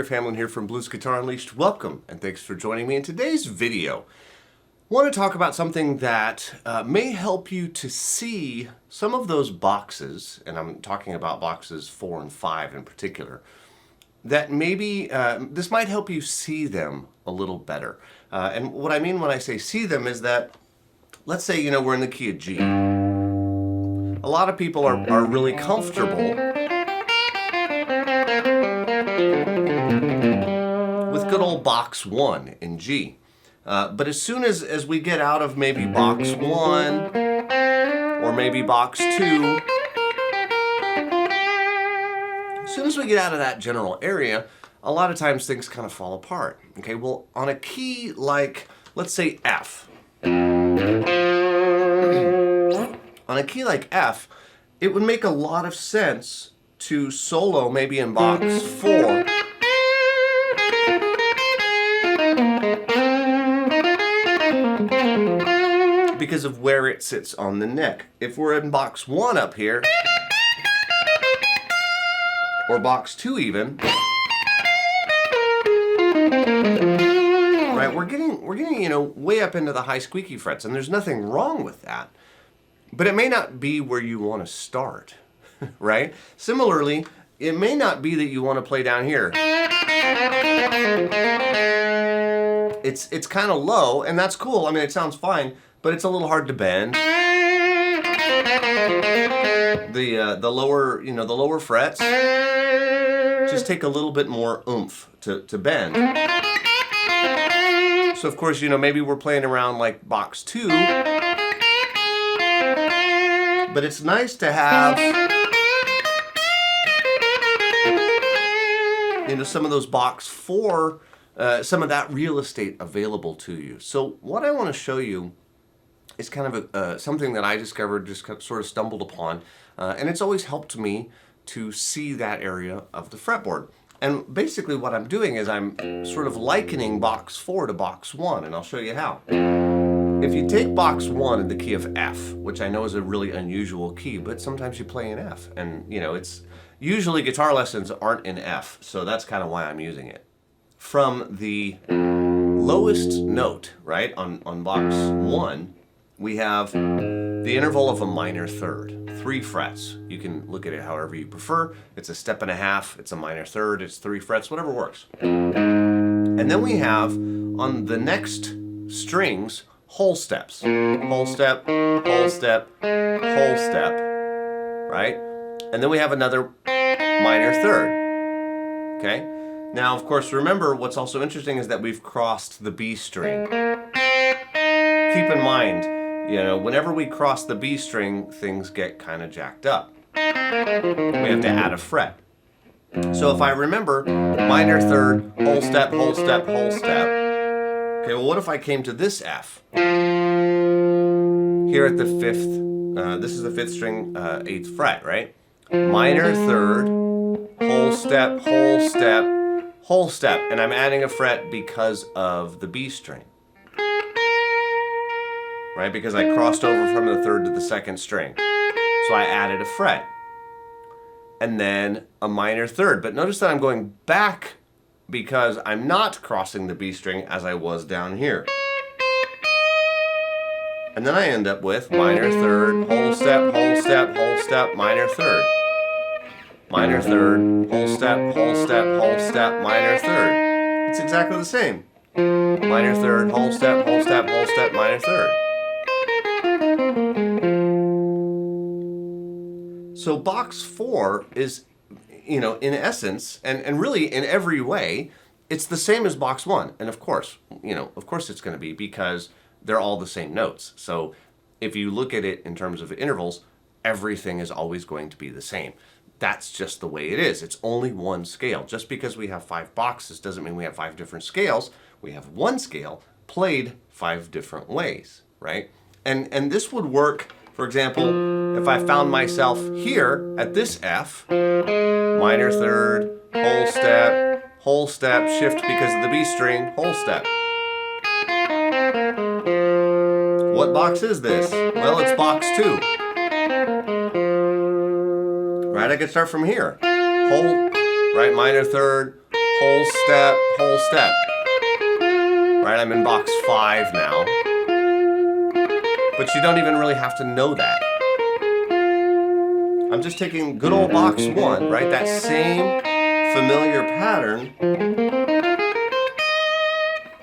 Griff Hamlin here from Blues Guitar Unleashed. Welcome and thanks for joining me in today's video. I want to talk about something that may help you to see some of those boxes, and I'm talking about boxes 4 and 5 in particular, that maybe this might help you see them a little better. And what I mean when I say see them is that, let's say, we're in the key of G. A lot of people are really comfortable with good old box 1 in G. But as soon as we get out of maybe box 1 or maybe box 2, as soon as we get out of that general area, a lot of times things kind of fall apart. Okay, well, on a key like, let's say F, on a key like F, it would make a lot of sense to solo maybe in box 4 because of where it sits on the neck. If we're in box 1 up here, or box 2 even, right, we're getting way up into the high squeaky frets, and there's nothing wrong with that. But it may not be where you want to start, right? Similarly, it may not be that you want to play down here. It's kind of low, and that's cool. I mean, it sounds fine, but it's a little hard to bend. The lower frets just take a little bit more oomph to bend. So of course, maybe we're playing around like box 2. But it's nice to have, some of those box 4, some of that real estate available to you. So what I want to show you is kind of something that I discovered, just sort of stumbled upon, and it's always helped me to see that area of the fretboard. And basically what I'm doing is I'm sort of likening box 4 to box 1, and I'll show you how. If you take box 1 in the key of F, which I know is a really unusual key, but sometimes you play in F, and it's usually guitar lessons aren't in F, so that's kind of why I'm using it. From the lowest note, right, on box 1, we have the interval of a minor third, 3 frets. You can look at it however you prefer. It's a step and a half, it's a minor third, it's 3 frets, whatever works. And then we have on the next strings whole steps. Whole step, whole step, whole step, right? And then we have another minor third, okay? Now, of course, remember what's also interesting is that we've crossed the B string. Keep in mind, whenever we cross the B string, things get kind of jacked up. We have to add a fret. So if I remember, minor third, whole step, whole step, whole step. Okay, well, what if I came to this F? Here at the 5th, this is the 5th string, 8th fret, right? Minor third, whole step, whole step, whole step. And I'm adding a fret because of the B string. Right? Because I crossed over from the 3rd to the 2nd string. So I added a fret. And then a minor third. But notice that I'm going back because I'm not crossing the B string as I was down here. And then I end up with minor third, whole step, whole step, whole step, minor third. Minor third, whole step, whole step, whole step, minor third. It's exactly the same. Minor third, whole step, whole step, whole step, minor third. So box 4 is, in essence, and really in every way, it's the same as box 1. And of course it's going to be because they're all the same notes. So if you look at it in terms of intervals, everything is always going to be the same. That's just the way it is. It's only one scale. Just because we have 5 boxes doesn't mean we have 5 different scales. We have one scale played 5 different ways, right? And this would work, for example, if I found myself here at this F, minor third, whole step, shift because of the B string, whole step. What box is this? Well, it's box 2. Right, I could start from here. Whole, right, minor third, whole step, whole step. Right, I'm in box 5 now. But you don't even really have to know that. I'm just taking good old box 1, right? That same familiar pattern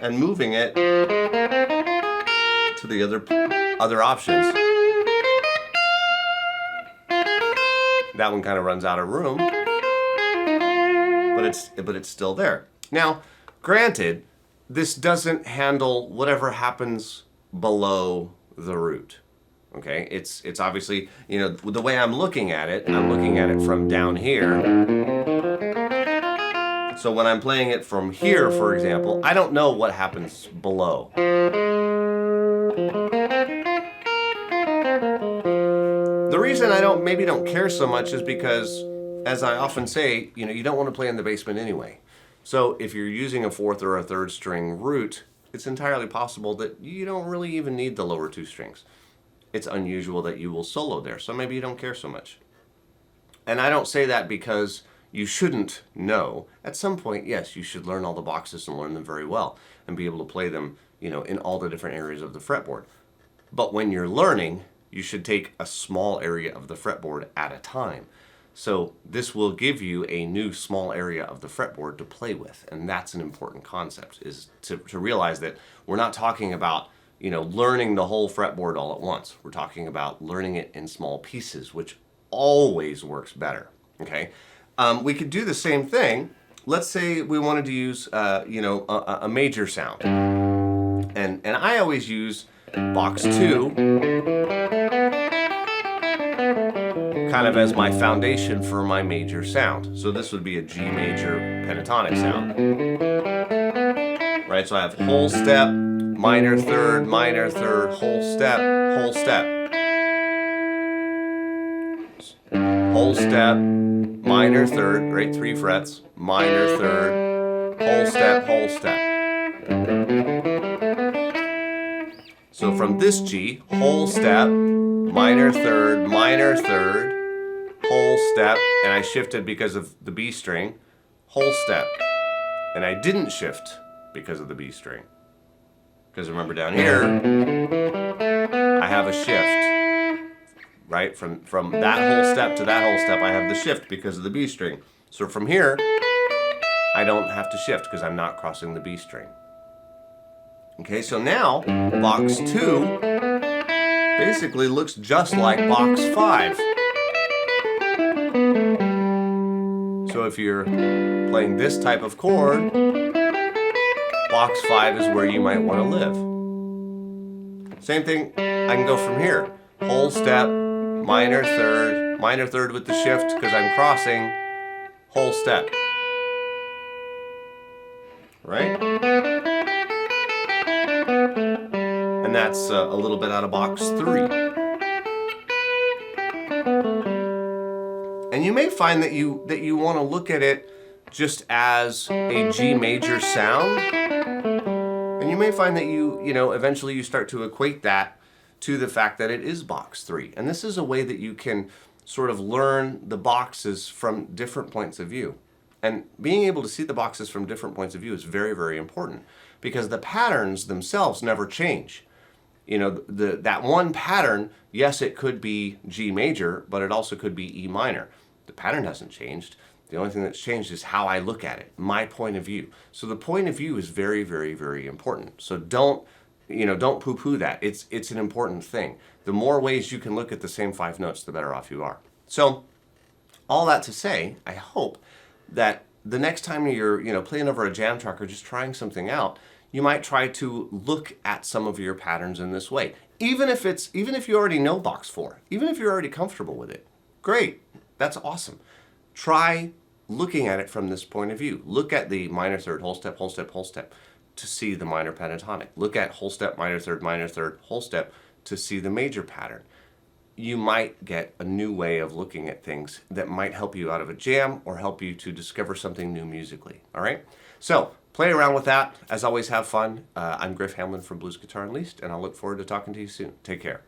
and moving it to the other options. That one kind of runs out of room, but it's still there. Now, granted, this doesn't handle whatever happens below the root. Okay, it's obviously, the way I'm looking at it from down here. So when I'm playing it from here, for example, I don't know what happens below. The reason I maybe don't care so much is because, as I often say, you don't want to play in the basement anyway. So if you're using a 4th or a 3rd string root, it's entirely possible that you don't really even need the lower 2 strings. It's unusual that you will solo there, so maybe you don't care so much. And I don't say that because you shouldn't know. At some point, yes, you should learn all the boxes and learn them very well and be able to play them, in all the different areas of the fretboard. But when you're learning, you should take a small area of the fretboard at a time. So this will give you a new small area of the fretboard to play with. And that's an important concept, is to realize that we're not talking about, learning the whole fretboard all at once. We're talking about learning it in small pieces, which always works better, okay? We could do the same thing. Let's say we wanted to use, a major sound. And I always use box 2 kind of as my foundation for my major sound. So this would be a G major pentatonic sound. Right, so I have whole step, minor 3rd, whole step, whole step. Whole step, minor 3rd, right, 3 frets, minor 3rd, whole step, whole step. So from this G, whole step, minor 3rd, whole step, and I shifted because of the B string, whole step. And I didn't shift because of the B string. Because remember down here, I have a shift. Right? From that whole step to that whole step, I have the shift because of the B string. So from here, I don't have to shift because I'm not crossing the B string. Okay, so now box 2 basically looks just like box 5. So if you're playing this type of chord, box 5 is where you might want to live. Same thing, I can go from here. Whole step, minor 3rd with the shift because I'm crossing, whole step. Right? And that's a little bit out of box 3. And you may find that you want to look at it just as a G major sound. And you may find that eventually you start to equate that to the fact that it is box 3. And this is a way that you can sort of learn the boxes from different points of view. And being able to see the boxes from different points of view is very, very important because the patterns themselves never change. That one pattern, yes, it could be G major, but it also could be E minor. The pattern hasn't changed. The only thing that's changed is how I look at it, my point of view. So the point of view is very, very, very important. So don't poo-poo that. It's an important thing. The more ways you can look at the same 5 notes, the better off you are. So all that to say, I hope that the next time you're playing over a jam track or just trying something out, you might try to look at some of your patterns in this way. Even if you already know box 4, even if you're already comfortable with it, great, that's awesome. Try looking at it from this point of view. Look at the minor 3rd, whole step, whole step, whole step to see the minor pentatonic. Look at whole step, minor 3rd, whole step to see the major pattern. You might get a new way of looking at things that might help you out of a jam or help you to discover something new musically. All right? So play around with that. As always, have fun. I'm Griff Hamlin from Blues Guitar Unleashed, and I'll look forward to talking to you soon. Take care.